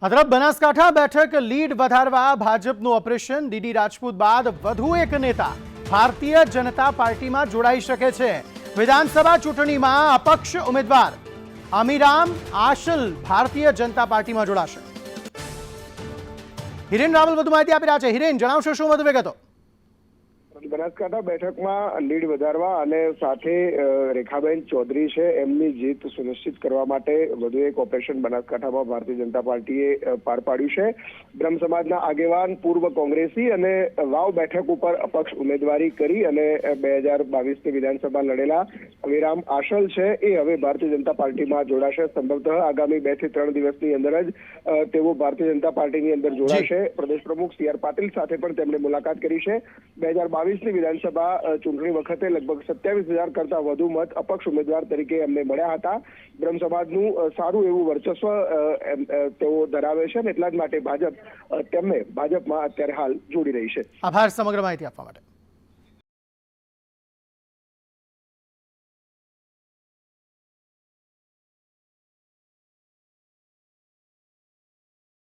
આ તરફ બનાસકાંઠા બેઠક લીડ વધારવા ભાજપનું ઓપરેશન ડીડી રાજપૂત બાદ વધુ એક નેતા ભારતીય જનતા પાર્ટીમાં જોડાઈ શકે છે। વિધાનસભા ચૂંટણીમાં અપક્ષ ઉમેદવાર અમીરામ આશલ ભારતીય જનતા પાર્ટીમાં જોડાશે। હિરેન રાવલ વધુ માહિતી આપી રહ્યા છે। હિરેન, જણાવશો શું વધુ વિગતો? બનાસકાંઠા બેઠકમાં લીડ વધારવા અને સાથે રેખાબેન ચૌધરી છે એમની જીત સુનિશ્ચિત કરવા માટે વધુ એક ઓપરેશન બનાસકાંઠામાં ભારતીય જનતા પાર્ટીએ પાર પાડ્યું છે। બ્રહ્મ સમાજના આગેવાન પૂર્વ કોંગ્રેસી અને વાવ બેઠક ઉપર અપક્ષ ઉમેદવારી કરી અને 2022ની વિધાનસભા લડેલા અમીરામ આશલ છે એ હવે ભારતીય જનતા પાર્ટીમાં જોડાશે। સંભવતઃ આગામી 2 થી 3 દિવસની અંદર જ તેઓ ભારતીય જનતા પાર્ટીની અંદર જોડાશે। પ્રદેશ પ્રમુખ સી આર પાટીલ સાથે પણ તેમણે મુલાકાત કરી છે। 2022ની વિધાનસભા ચૂંટણી વખતે લગભગ 27,000 કરતા વધુ મત અપક્ષ ઉમેદવાર તરીકે એમને મળ્યા હતા। બ્રહ્મ સમાજનું સારું એવું વર્ચસ્વ તેઓ ધરાવે છે અને એટલા જ માટે ભાજપ તેમને ભાજપમાં અત્યારે હાલ જોડી રહી છે। આભાર સમગ્ર માહિતી આપવા માટે।